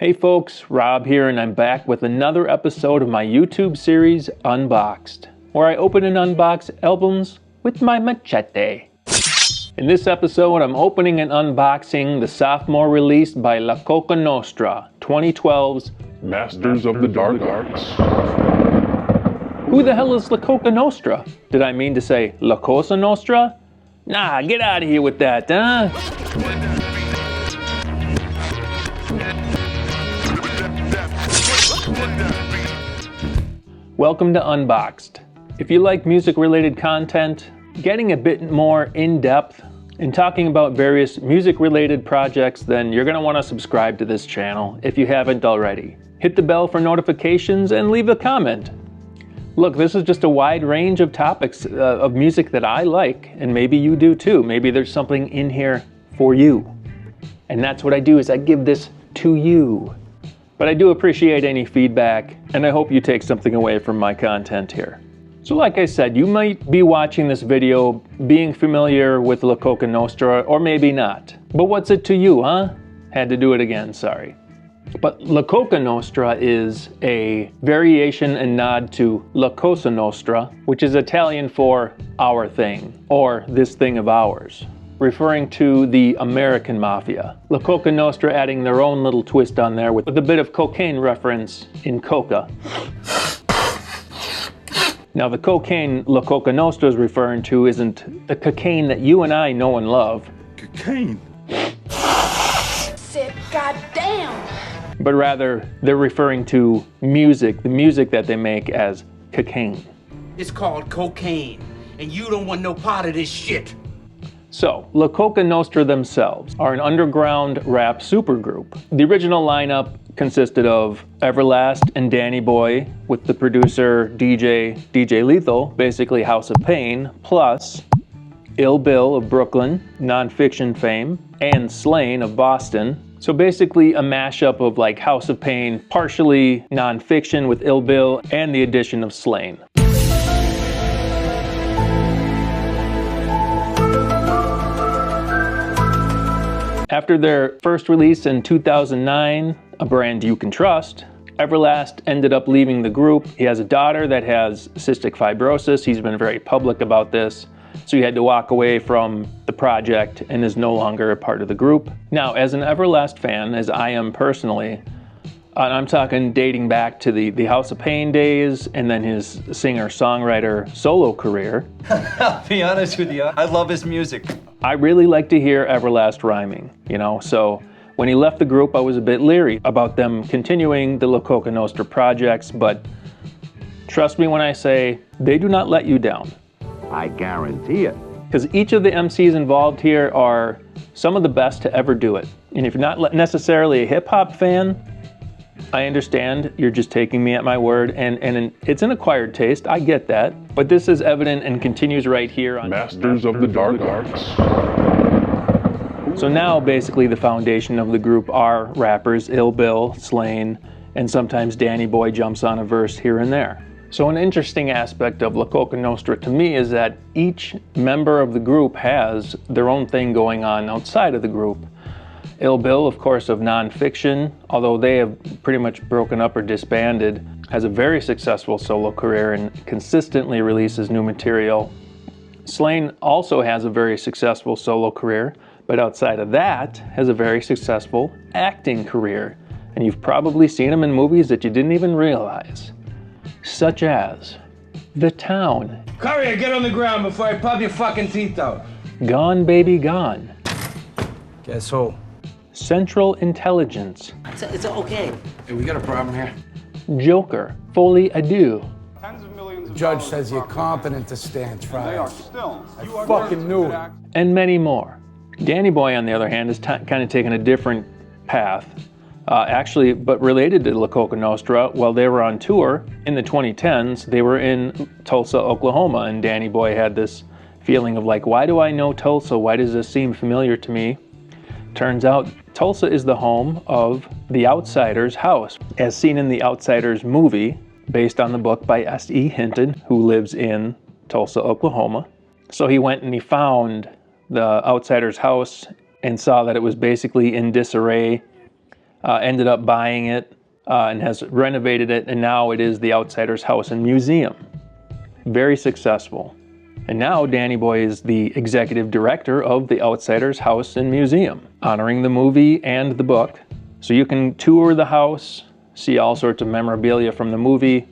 Hey folks, Rob here, and I'm back with another episode of my YouTube series, Unboxed, where I open and unbox albums with my machete. In this episode, I'm opening and unboxing the sophomore release by La Coka Nostra, 2012's Masters of the Dark Arts. Who the hell is La Coka Nostra? Did I mean to say La Cosa Nostra? Nah, get out of here with that, huh? Welcome to Unboxed. If you like music-related content, getting a bit more in-depth, and talking about various music-related projects, then you're going to want to subscribe to this channel if you haven't already. Hit the bell for notifications and leave a comment. Look, this is just a wide range of topics of music that I like, and maybe you do too. Maybe there's something in here for you. And that's what I do, is I give this to you. But I do appreciate any feedback, and I hope you take something away from my content here. So like I said, you might be watching this video being familiar with La Coka Nostra, or maybe not. But what's it to you, huh? Had to do it again, sorry. But La Coka Nostra is a variation and nod to La Cosa Nostra, which is Italian for our thing, or this thing of ours, referring to the American mafia. La Coka Nostra adding their own little twist on there with a bit of cocaine reference in coca. Now the cocaine La Coka Nostra is referring to isn't the cocaine that you and I know and love. Cocaine? Said goddamn! But rather, they're referring to music, the music that they make as cocaine. It's called cocaine, and you don't want no part of this shit. So, La Coka Nostra themselves are an underground rap supergroup. The original lineup consisted of Everlast and Danny Boy, with the producer DJ Lethal, basically House of Pain, plus Ill Bill of Brooklyn, nonfiction fame, and Slain of Boston. So basically a mashup of like House of Pain, partially nonfiction with Ill Bill, and the addition of Slain. After their first release in 2009, A Brand You Can Trust, Everlast ended up leaving the group. He has a daughter that has cystic fibrosis. He's been very public about this. So he had to walk away from the project and is no longer a part of the group. Now, as an Everlast fan, as I am personally, and I'm talking dating back to the House of Pain days and then his singer-songwriter solo career. I'll be honest with you, I love his music. I really like to hear Everlast rhyming, you know, so when he left the group, I was a bit leery about them continuing the La Coka Nostra projects, but trust me when I say they do not let you down. I guarantee it. Because each of the MCs involved here are some of the best to ever do it. And if you're not necessarily a hip-hop fan, I understand, you're just taking me at my word, and it's an acquired taste, I get that. But this is evident and continues right here on Masters of the Dark Arts. So now basically the foundation of the group are rappers Ill Bill, Slain, and sometimes Danny Boy jumps on a verse here and there. So an interesting aspect of La Coka Nostra to me is that each member of the group has their own thing going on outside of the group. Ill Bill, of course, of nonfiction, although they have pretty much broken up or disbanded, has a very successful solo career and consistently releases new material. Slain also has a very successful solo career, but outside of that, has a very successful acting career. And you've probably seen him in movies that you didn't even realize, such as The Town. Courier, get on the ground before I pop your fucking teeth out. Gone Baby Gone. Guess who? Central Intelligence. It's okay. Hey, we got a problem here. Joker, Folie à Deux. The judge says you're competent to stand trial. I fucking knew it. And many more. Danny Boy, on the other hand, is kind of taken a different path. Actually, but related to La Coka Nostra, while they were on tour in the 2010s, they were in Tulsa, Oklahoma, and Danny Boy had this feeling of like, why do I know Tulsa? Why does this seem familiar to me? Turns out Tulsa is the home of the Outsider's house, as seen in the Outsiders movie, based on the book by S.E. Hinton, who lives in Tulsa, Oklahoma. So he went and he found the Outsider's house and saw that it was basically in disarray. ended up buying it and has renovated it, and now it is the Outsiders House and Museum. Very successful. And now Danny Boy is the executive director of the Outsiders House and Museum, honoring the movie and the book. So you can tour the house, see all sorts of memorabilia from the movie.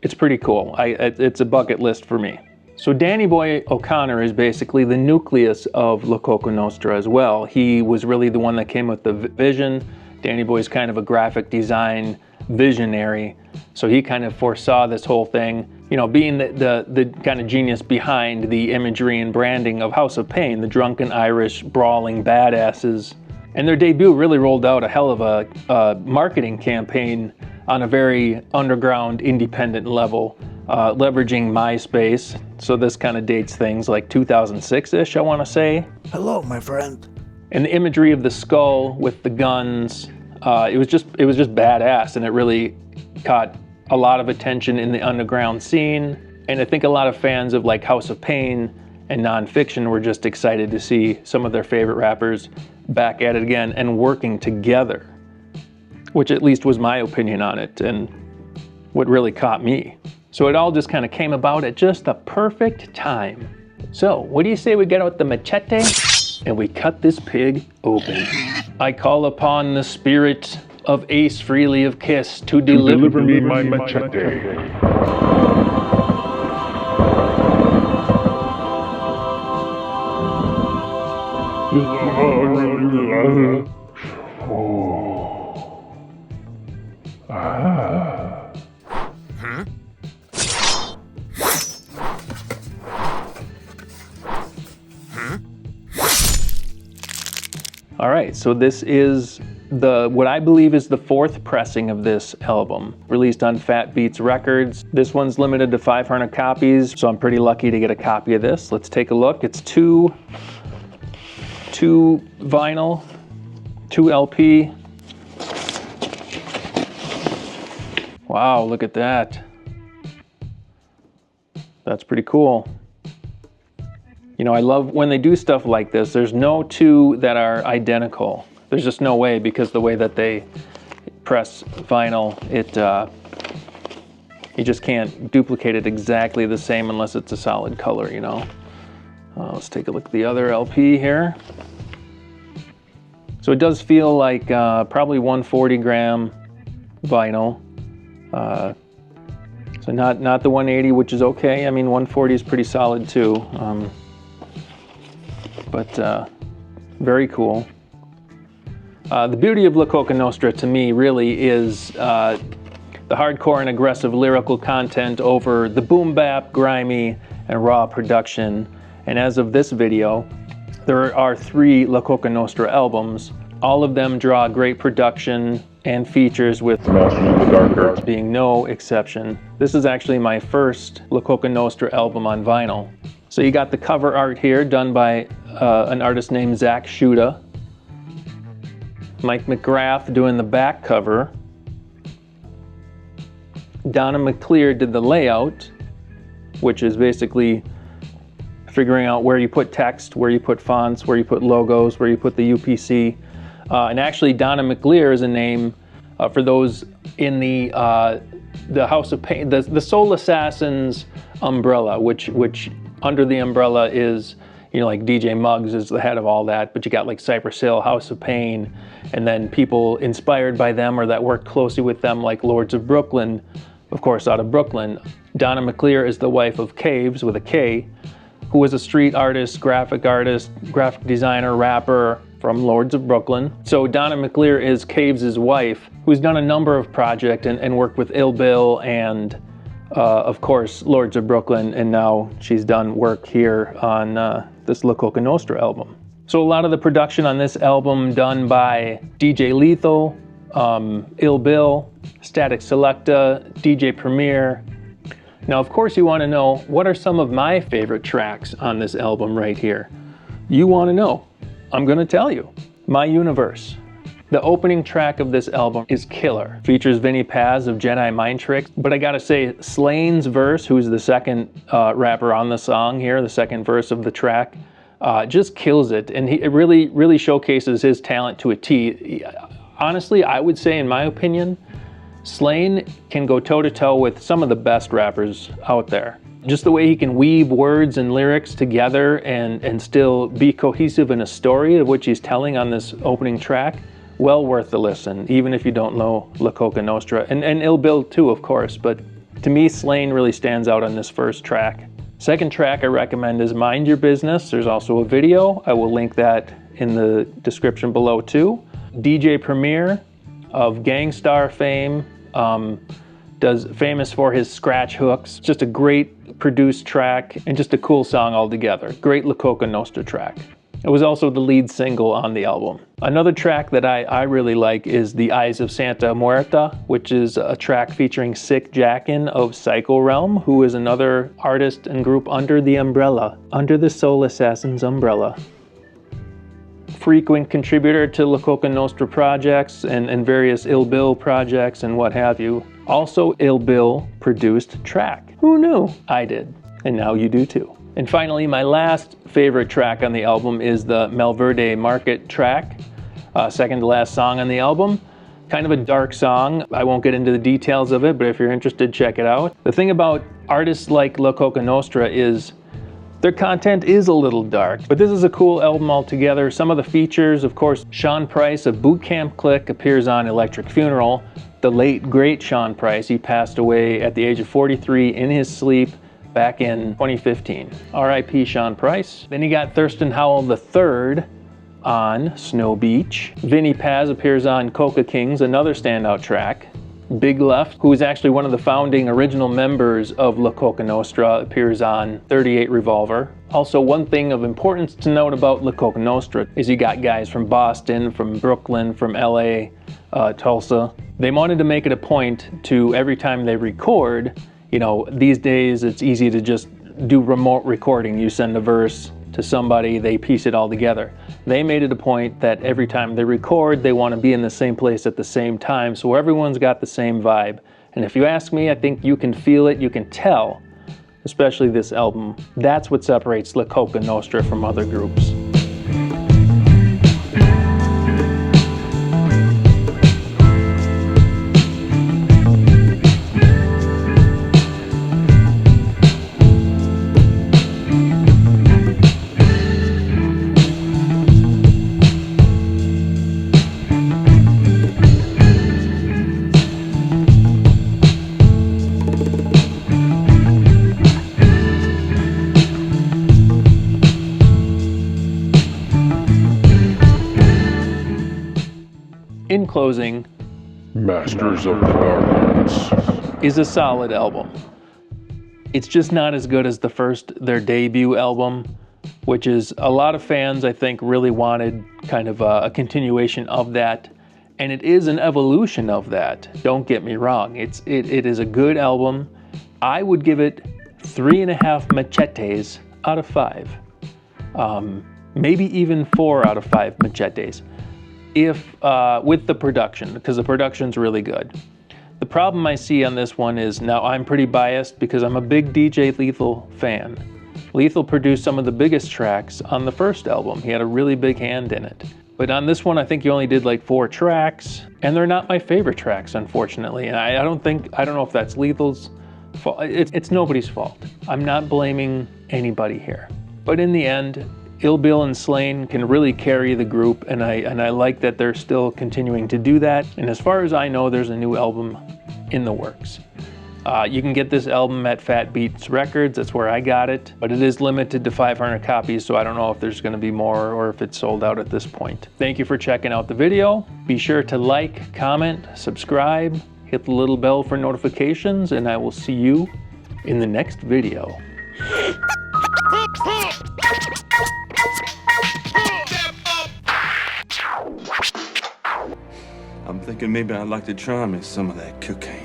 It's pretty cool. It's a bucket list for me. So Danny Boy O'Connor is basically the nucleus of La Coka Nostra as well. He was really the one that came with the vision. Danny Boy's kind of a graphic design visionary, so he kind of foresaw this whole thing, you know, being the kind of genius behind the imagery and branding of House of Pain, the drunken Irish brawling badasses. And their debut really rolled out a hell of a marketing campaign on a very underground, independent level, leveraging MySpace. So this kind of dates things like 2006-ish, I want to say. Hello, my friend. And the imagery of the skull with the guns, it was just badass, and it really caught a lot of attention in the underground scene. And I think a lot of fans of like House of Pain and nonfiction were just excited to see some of their favorite rappers back at it again and working together, which at least was my opinion on it and what really caught me. So it all just kind of came about at just the perfect time. So what do you say we get out the machete and we cut this pig open? I call upon the spirit of Ace Frehley of Kiss to deliver me my machete. All right, so this is what I believe is the 4th pressing of this album, released on Fat Beats Records. This one's limited to 500 copies, so I'm pretty lucky to get a copy of this. Let's take a look. It's two vinyl, 2 LP. Wow, look at that. That's pretty cool. You know, I love when they do stuff like this. There's no two that are identical. There's just no way, because the way that they press vinyl, you just can't duplicate it exactly the same unless it's a solid color, you know. Let's take a look at the other LP here. So it does feel like probably 140 gram vinyl. So not the 180, which is okay. I mean, 140 is pretty solid too. But very cool. The beauty of La Coka Nostra to me really is the hardcore and aggressive lyrical content over the boom bap, grimy, and raw production. And as of this video, there are 3 La Coka Nostra albums. All of them draw great production and features, with Masters of the Dark Arts being no exception. This is actually my first La Coka Nostra album on vinyl. So you got the cover art here done by an artist named Zach Shuda. Mike McGrath doing the back cover. Donna McClear did the layout, which is basically figuring out where you put text, where you put fonts, where you put logos, where you put the UPC. And actually Donna McClear is a name for those in the House of Pain, the Soul Assassins umbrella, which under the umbrella is, you know, like DJ Muggs is the head of all that, but you got like Cypress Hill, House of Pain, and then people inspired by them or that worked closely with them, like Lords of Brooklyn, of course, out of Brooklyn. Donna McClear is the wife of Caves, with a K, who was a street artist, graphic designer, rapper from Lords of Brooklyn. So Donna McClear is Caves' wife, who's done a number of projects and worked with Ill Bill and of course, Lords of Brooklyn, and now she's done work here on this La Coka Nostra album. So a lot of the production on this album done by DJ Lethal, Ill Bill, Static Selecta, DJ Premier. Now, of course, you want to know, what are some of my favorite tracks on this album right here? You want to know. I'm going to tell you. My Universe. The opening track of this album is killer. Features Vinny Paz of Jedi Mind Tricks, but I gotta say, Slane's verse, who's the second rapper on the song here, the second verse of the track, just kills it, and it really showcases his talent to a T. honestly, I would say, in my opinion, Slain can go toe-to-toe with some of the best rappers out there. Just the way he can weave words and lyrics together and still be cohesive in a story of which he's telling on this opening track, well worth the listen, even if you don't know La Coka Nostra. And Ill Bill too, of course, but to me, Slain really stands out on this first track. Second track I recommend is Mind Your Business. There's also a video. I will link that in the description below too. DJ Premier of Gangstar fame, famous for his scratch hooks. Just a great produced track and just a cool song altogether. Great La Coka Nostra track. It was also the lead single on the album. Another track that I really like is The Eyes of Santa Muerta, which is a track featuring Sick Jackin of Psycho Realm, who is another artist and group under the umbrella, under the Soul Assassins umbrella. Frequent contributor to La Coka Nostra projects and various Ill Bill projects and what have you. Also Ill Bill produced track. Who knew? I did, and now you do too. And finally, my last favorite track on the album is the Malverde Market track, second to last song on the album. Kind of a dark song. I won't get into the details of it, but if you're interested, check it out. The thing about artists like La Coka Nostra is their content is a little dark, but this is a cool album altogether. Some of the features, of course, Sean Price of Boot Camp Click appears on Electric Funeral. The late, great Sean Price, he passed away at the age of 43 in his sleep back in 2015. R.I.P. Sean Price. Then you got Thurston Howell III on Snow Beach. Vinnie Paz appears on Coca Kings, another standout track. Big Left, who is actually one of the founding original members of La Coka Nostra, appears on 38 Revolver. Also, one thing of importance to note about La Coka Nostra is you got guys from Boston, from Brooklyn, from LA, Tulsa. They wanted to make it a point to, every time they record, you know, these days it's easy to just do remote recording. You send a verse to somebody, they piece it all together. They made it a point that every time they record, they want to be in the same place at the same time, so everyone's got the same vibe. And if you ask me, I think you can feel it, you can tell, especially this album. That's what separates La Coka Nostra from other groups. In closing, Masters of the Hogwarts is a solid album. It's just not as good as their debut album, which is a lot of fans, I think, really wanted kind of a continuation of that. And it is an evolution of that. Don't get me wrong. It is a good album. I would give it 3.5 machetes out of 5. Maybe even 4 out of 5 machetes. If with the production, because the production's really good. The problem I see on this one is, now I'm pretty biased because I'm a big DJ Lethal fan. Lethal produced some of the biggest tracks on the first album. He had a really big hand in it. But on this one, I think he only did like 4 tracks, and they're not my favorite tracks, unfortunately. And I don't know if that's Lethal's fault. It's nobody's fault. I'm not blaming anybody here. But in the end, Ill Bill and Slain can really carry the group, and I like that they're still continuing to do that. And as far as I know, there's a new album in the works. You can get this album at Fat Beats Records, that's where I got it, but it is limited to 500 copies, so I don't know if there's going to be more or if it's sold out at this point. Thank you for checking out the video. Be sure to like, comment, subscribe, hit the little bell for notifications, and I will see you in the next video. I'm thinking maybe I'd like to try me some of that cocaine.